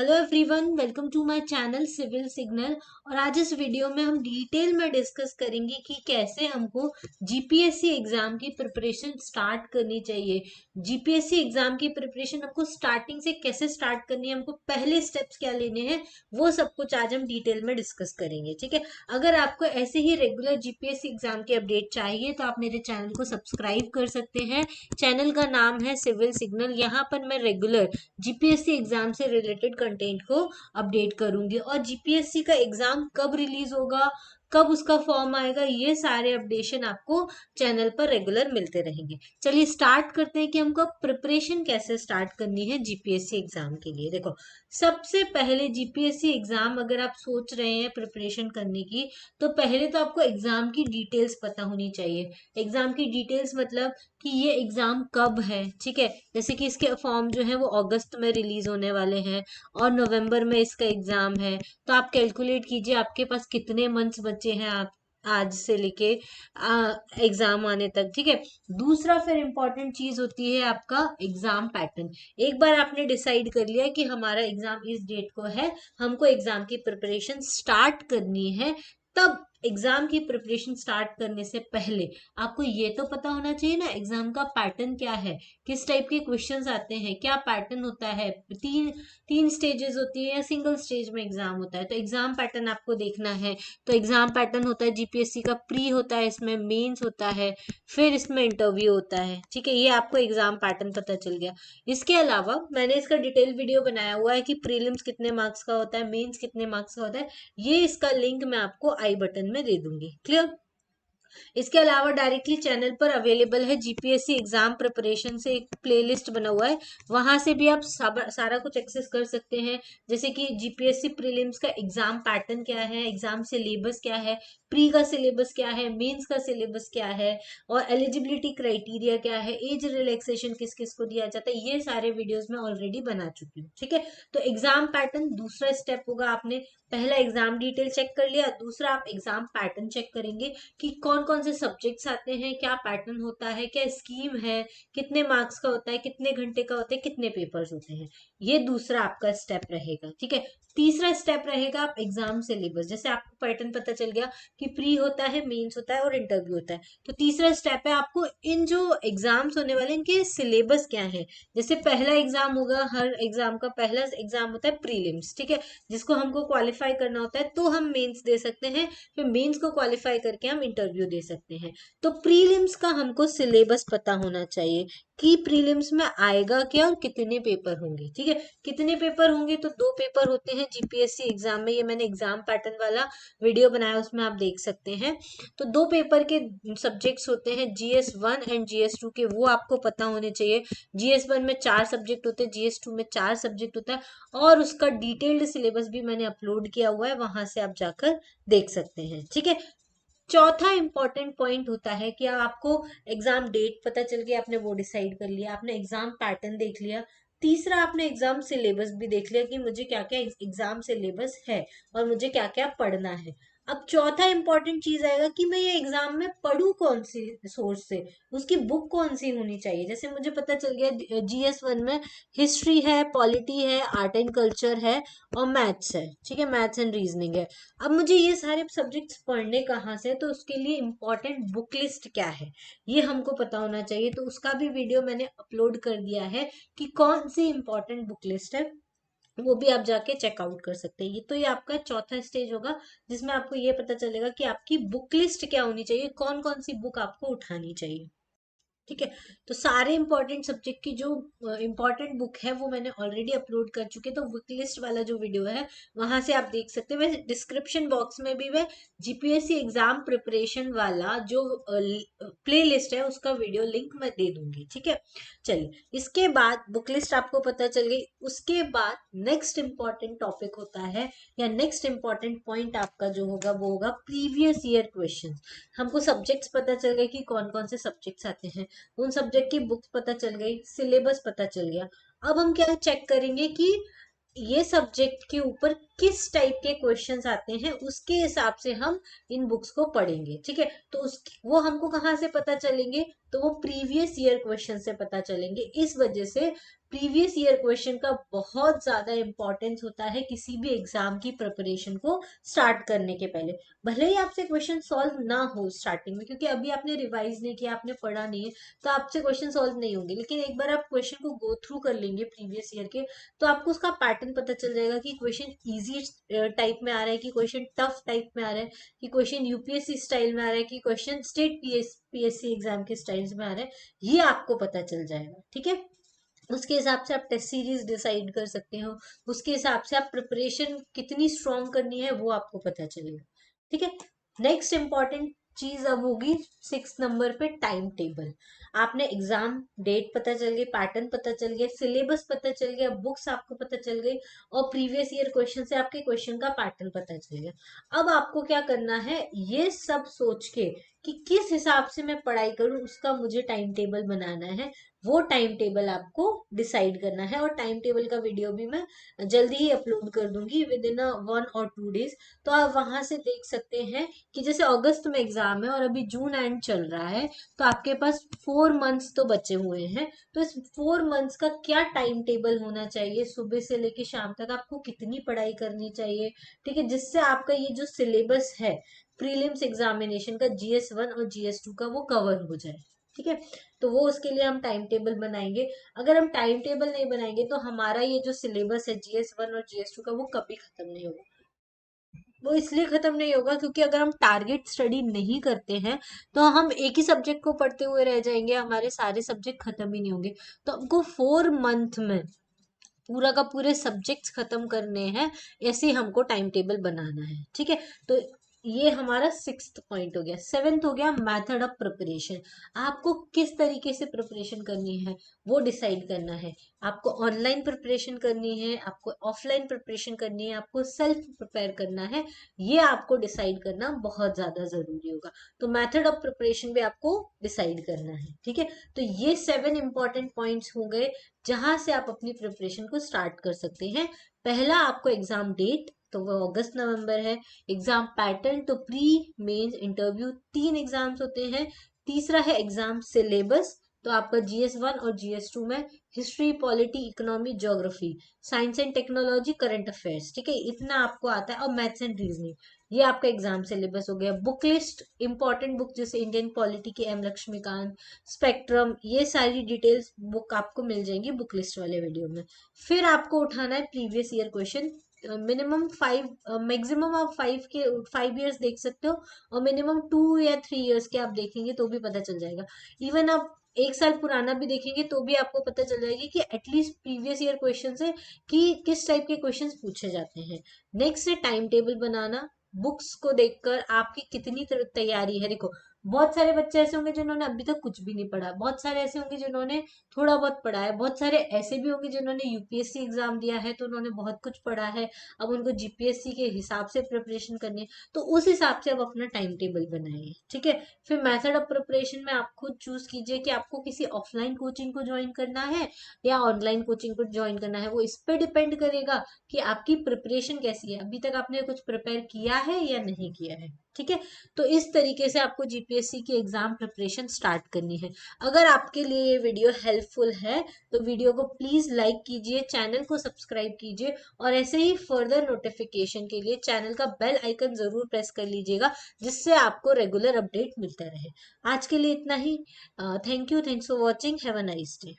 Hello everyone, welcome to my channel civil signal. और आज इस वीडियो में हम डिटेल में डिस्कस करेंगे कि कैसे हमको जीपीएससी एग्जाम की प्रिपरेशन स्टार्ट करनी चाहिए। जीपीएससी एग्जाम की प्रिपरेशन हमको स्टार्टिंग से कैसे स्टार्ट करनी है, हमको पहले स्टेप्स क्या लेने हैं, वो सब कुछ आज हम डिटेल में डिस्कस करेंगे। ठीक है, अगर आपको ऐसे ही रेगुलर जीपीएससी एग्जाम की अपडेट चाहिए तो आप मेरे चैनल को सब्सक्राइब कर सकते हैं। चैनल का नाम है सिविल सिग्नल। यहाँ पर मैं रेगुलर जीपीएससी एग्जाम से रिलेटेड कंटेंट को अपडेट करूंगी। और जीपीएससी का एग्जाम कब रिलीज होगा, कब उसका फॉर्म आएगा, ये सारे अपडेशन आपको चैनल पर रेगुलर मिलते रहेंगे। चलिए स्टार्ट करते हैं कि हमको प्रिपरेशन कैसे स्टार्ट करनी है जीपीएससी एग्जाम के लिए। देखो, सबसे पहले जीपीएससी एग्जाम अगर आप सोच रहे हैं प्रिपरेशन करने की, तो पहले तो आपको एग्जाम की डिटेल्स पता होनी चाहिए। एग्जाम की डिटेल्स मतलब कि ये एग्जाम कब है। ठीक है, जैसे कि इसके फॉर्म जो है वो अगस्त में रिलीज होने वाले हैं और नवंबर में इसका एग्जाम है। तो आप कैलकुलेट कीजिए आपके पास कितने मंथ्स बचे हैं आप आज से लेके एग्जाम आने तक। ठीक है, दूसरा फिर इम्पोर्टेंट चीज होती है आपका एग्जाम पैटर्न। एक बार आपने डिसाइड कर लिया कि हमारा एग्जाम इस डेट को है, हमको एग्जाम की प्रिपरेशन स्टार्ट करनी है, तब एग्जाम की प्रिपरेशन स्टार्ट करने से पहले आपको ये तो पता होना चाहिए ना एग्जाम का पैटर्न क्या है, किस टाइप के क्वेश्चंस आते हैं, क्या पैटर्न होता है, तीन तीन स्टेजेस होती है या सिंगल स्टेज में एग्जाम होता है। तो एग्जाम पैटर्न आपको देखना है। तो एग्जाम पैटर्न होता है जीपीएससी का, प्री होता है, इसमें मेंस होता है, फिर इसमें इंटरव्यू होता है। ठीक है, ये आपको एग्जाम पैटर्न पता चल गया। इसके अलावा मैंने इसका डिटेल वीडियो बनाया हुआ है कि प्रीलिम्स कितने मार्क्स का होता है, मेंस कितने मार्क्स का होता है। ये इसका लिंक मैं आपको आई बटन में दे दूंगी। क्लियर? इसके अलावा डायरेक्टली चैनल पर अवेलेबल है जीपीएससी एग्जाम प्रिपरेशन से एक प्लेलिस्ट बना हुआ है, वहां से भी आप सारा कुछ एक्सेस कर सकते हैं। जैसे कि जीपीएससी प्रीलिम्स का एग्जाम पैटर्न क्या है, एग्जाम सिलेबस क्या है, प्री का सिलेबस क्या है, मेंस का सिलेबस क्या है, और एलिजिबिलिटी क्राइटेरिया क्या है, एज रिलैक्सेशन किस किस को दिया जाता है, ये सारे वीडियोस में ऑलरेडी बना चुकी हूँ। ठीक है, तो एग्जाम पैटर्न दूसरा स्टेप होगा। आपने पहला एग्जाम डिटेल चेक कर लिया, दूसरा आप एग्जाम पैटर्न चेक करेंगे कि कौन कौन से सब्जेक्ट्स आते हैं, क्या पैटर्न होता है, क्या स्कीम है, कितने मार्क्स का होता है, कितने घंटे का होता है, कितने पेपर्स होते हैं। ये दूसरा आपका स्टेप रहेगा। ठीक है, तीसरा स्टेप रहेगा आप एग्जाम सिलेबस। जैसे आपको पैटर्न पता चल गया कि प्री होता है, मेंस होता है और इंटरव्यू होता है, तो तीसरा स्टेप है आपको इन जो एग्जाम्स होने वाले इनके सिलेबस क्या है। जैसे पहला एग्जाम होगा, हर एग्जाम का पहला एग्जाम होता है प्रीलिम्स। ठीक है, जिसको हमको क्वालिफाई करना होता है तो हम मेंस दे सकते हैं, फिर मेंस को क्वालिफाई करके हम इंटरव्यू दे सकते हैं। तो प्रीलिम्स का हमको सिलेबस पता होना चाहिए कि प्रीलिम्स में आएगा क्या और कितने पेपर होंगे। ठीक है, कितने पेपर होंगे, तो 2 पेपर होते हैं जीपीएससी एग्जाम में। ये मैंने एग्जाम पैटर्न वाला वीडियो बनाया, उसमें आप देख सकते हैं। तो 2 पेपर के सब्जेक्ट्स होते हैं, जीएस 1 एंड जीएस 2 के, वो आपको पता होने चाहिए। जीएस 1 में 4 सब्जेक्ट होते हैं, जीएस 2 में 4 सब्जेक्ट होता है, और उसका डिटेल्ड सिलेबस भी मैंने अपलोड किया हुआ है, वहां से आप जाकर देख सकते हैं। ठीक है, चौथा इंपॉर्टेंट पॉइंट होता है कि आपको एग्जाम डेट पता चल गई, आपने वो डिसाइड कर लिया, आपने एग्जाम पैटर्न देख लिया, तीसरा आपने एग्जाम सिलेबस भी देख लिया कि मुझे क्या क्या एग्जाम सिलेबस है और मुझे क्या क्या पढ़ना है। अब चौथा इंपॉर्टेंट चीज आएगा कि मैं ये एग्जाम में पढ़ूं कौन सी सोर्स से, उसकी बुक कौन सी होनी चाहिए। जैसे मुझे पता चल गया जीएस 1 में हिस्ट्री है, पॉलिटी है, आर्ट एंड कल्चर है और मैथ्स है। ठीक है, मैथ्स एंड रीजनिंग है। अब मुझे ये सारे सब्जेक्ट्स पढ़ने कहाँ से, तो उसके लिए इम्पोर्टेंट बुक लिस्ट क्या है, ये हमको पता होना चाहिए। तो उसका भी वीडियो मैंने अपलोड कर दिया है कि कौन सी इम्पोर्टेंट बुक लिस्ट है, वो भी आप जाके चेकआउट कर सकते हैं। ये आपका चौथा स्टेज होगा, जिसमें आपको ये पता चलेगा कि आपकी बुक लिस्ट क्या होनी चाहिए, कौन कौन सी बुक आपको उठानी चाहिए। ठीक है, तो सारे इंपॉर्टेंट सब्जेक्ट की जो इंपॉर्टेंट बुक है वो मैंने ऑलरेडी अपलोड कर चुके, तो बुक लिस्ट वाला जो वीडियो है वहां से आप देख सकते हैं। वैसे डिस्क्रिप्शन बॉक्स में भी वह जीपीएससी एग्जाम प्रिपरेशन वाला जो प्ले लिस्ट है उसका वीडियो लिंक मैं दे दूंगी। ठीक है, चलिए इसके बाद बुक लिस्ट आपको पता चल गई, उसके बाद नेक्स्ट इंपॉर्टेंट टॉपिक होता है या नेक्स्ट इंपॉर्टेंट पॉइंट आपका जो होगा वो होगा प्रीवियस ईयर क्वेश्चन। हमको सब्जेक्ट्स पता चल गए कि कौन कौन से सब्जेक्ट्स आते हैं, उन सब्जेक्ट की बुक्स पता चल गई, सिलेबस पता चल गया। अब हम क्या चेक करेंगे कि ये सब्जेक्ट के ऊपर किस टाइप के क्वेश्चंस आते हैं उसके हिसाब से हम इन बुक्स को पढ़ेंगे, ठीक है। तो उस वो हमको कहाँ से पता चलेंगे, तो वो प्रीवियस ईयर क्वेश्चन से पता चलेंगे। इस वजह से प्रीवियस ईयर क्वेश्चन का बहुत ज्यादा इंपॉर्टेंस होता है किसी भी एग्जाम की प्रिपरेशन को स्टार्ट करने के पहले। भले ही आपसे क्वेश्चन सॉल्व ना हो स्टार्टिंग में, क्योंकि अभी आपने रिवाइज नहीं किया, आपने पढ़ा नहीं है, तो आपसे क्वेश्चन सॉल्व नहीं होंगे। लेकिन एक बार आप क्वेश्चन को गो थ्रू कर लेंगे प्रीवियस ईयर के, तो आपको उसका पैटर्न पता चल जाएगा कि क्वेश्चन इजी टाइप में आ रहा है, कि क्वेश्चन टफ टाइप में आ रहा है, कि क्वेश्चन यूपीएससी स्टाइल में आ रहा है, कि क्वेश्चन स्टेट पीएससी एग्जाम के स्टाइल्स में आ रहा है। ये आपको पता चल जाएगा, ठीक है। उसके हिसाब से आप टेस्ट सीरीज डिसाइड कर सकते हो, उसके हिसाब से आप प्रिपरेशन कितनी स्ट्रॉन्ग करनी है वो आपको पता चलेगा, ठीक है। नेक्स्ट इंपॉर्टेंट चीज अब होगी 6 नंबर पे टाइम टेबल। आपने एग्जाम डेट पता चल गई, पैटर्न पता चल गया, सिलेबस पता चल गया, बुक्स आपको पता चल गई, और प्रीवियस ईयर क्वेश्चन से आपके क्वेश्चन का पैटर्न पता चल गया। अब आपको क्या करना है, ये सब सोच के कि किस हिसाब से मैं पढ़ाई करूं, उसका मुझे टाइम टेबल बनाना है। वो टाइम टेबल आपको डिसाइड करना है, और टाइम टेबल का वीडियो भी मैं जल्दी ही अपलोड कर दूंगी विद इन 1 और 2 डेज। तो आप वहां से देख सकते हैं कि जैसे अगस्त में एग्जाम है और अभी जून एंड चल रहा है, तो आपके पास 4 मंथ्स तो बचे हुए हैं। तो इस 4 मंथ्स का क्या टाइम टेबल होना चाहिए, सुबह से लेके शाम तक आपको कितनी पढ़ाई करनी चाहिए, ठीक है, जिससे आपका ये जो सिलेबस है प्रीलिम्स एग्जामिनेशन का GS1 और GS2 का वो कवर हो जाए, ठीक है। तो वो उसके लिए हम टाइम टेबल बनाएंगे। अगर हम टाइम टेबल नहीं बनाएंगे तो हमारा ये जो सिलेबस है GS1 और GS2 का वो कभी खत्म नहीं होगा। वो इसलिए खत्म नहीं होगा क्योंकि अगर हम टारगेट स्टडी नहीं करते हैं तो हम एक ही सब्जेक्ट को पढ़ते हुए रह जाएंगे, हमारे सारे सब्जेक्ट खत्म ही नहीं होंगे। तो हमको 4 मंथ में पूरा का पूरे सब्जेक्ट्स खत्म करने हैं, ऐसे ही हमको टाइम टेबल बनाना है, ठीक है। तो ये हमारा 6th पॉइंट हो गया। 7th हो गया मेथड ऑफ प्रिपरेशन। आपको किस तरीके से प्रिपरेशन करनी है वो डिसाइड करना है। आपको ऑनलाइन प्रिपरेशन करनी है, आपको ऑफलाइन प्रिपरेशन करनी है, आपको सेल्फ प्रिपेयर करना है, ये आपको डिसाइड करना बहुत ज्यादा जरूरी होगा। तो मेथड ऑफ प्रिपरेशन भी आपको डिसाइड करना है, ठीक है। तो ये 7 इंपॉर्टेंट पॉइंट्स हो गए जहां से आप अपनी प्रिपरेशन को स्टार्ट कर सकते हैं। पहला आपको एग्जाम डेट, तो वो अगस्त नवंबर है। एग्जाम पैटर्न, तो प्री मेंस इंटरव्यू 3 एग्जाम्स होते हैं। तीसरा है एग्जाम सिलेबस, तो आपका GS1 और GS2 में history, polity, economy, geography, science and technology, current affairs, ठीक है, इतना आपको आता है, और मैथ्स एंड रीजनिंग। ये आपका एग्जाम सिलेबस हो गया। बुक लिस्ट, इंपॉर्टेंट बुक जैसे इंडियन पॉलिटी की M लक्ष्मीकांत, स्पेक्ट्रम, ये सारी डिटेल्स बुक आपको मिल जाएंगी बुक लिस्ट वाले वीडियो में। फिर आपको उठाना है previous year question. Minimum 5, maximum आप 5 ईयर्स देख सकते हो, और मिनिमम 2 या 3 ईयर्स के आप देखेंगे तो भी पता चल जाएगा। इवन आप 1 साल पुराना भी देखेंगे तो भी आपको पता चल जाएगी कि एटलीस्ट प्रीवियस ईयर क्वेश्चन से कि किस टाइप के क्वेश्चंस पूछे जाते हैं। नेक्स्ट है टाइम टेबल बनाना। बुक्स को देखकर आपकी कितनी तैयारी है। देखो, बहुत सारे बच्चे ऐसे होंगे जिन्होंने अभी तक कुछ भी नहीं पढ़ा, बहुत सारे ऐसे होंगे जिन्होंने थोड़ा बहुत पढ़ा है, बहुत सारे ऐसे भी होंगे जिन्होंने यूपीएससी एग्जाम दिया है तो उन्होंने बहुत कुछ पढ़ा है, अब उनको जीपीएससी के हिसाब से प्रिपरेशन करनी है। तो उस हिसाब से आप अपना टाइम टेबल बनाइए, ठीक है। फिर मेथड ऑफ प्रिपरेशन में आप खुद चूज कीजिए कि आपको किसी ऑफलाइन कोचिंग को ज्वाइन करना है या ऑनलाइन कोचिंग को ज्वाइन करना है। वो इस पे डिपेंड करेगा कि आपकी प्रिपरेशन कैसी है, अभी तक आपने कुछ प्रिपेयर किया है या नहीं किया है, ठीक है। तो इस तरीके से आपको जीपीएससी की एग्जाम प्रिपरेशन स्टार्ट करनी है। अगर आपके लिए ये वीडियो हेल्पफुल है तो वीडियो को प्लीज लाइक कीजिए, चैनल को सब्सक्राइब कीजिए, और ऐसे ही फर्दर नोटिफिकेशन के लिए चैनल का बेल आइकन जरूर प्रेस कर लीजिएगा, जिससे आपको रेगुलर अपडेट मिलता रहे। आज के लिए इतना ही। Thank you, thanks for watching, have a nice day.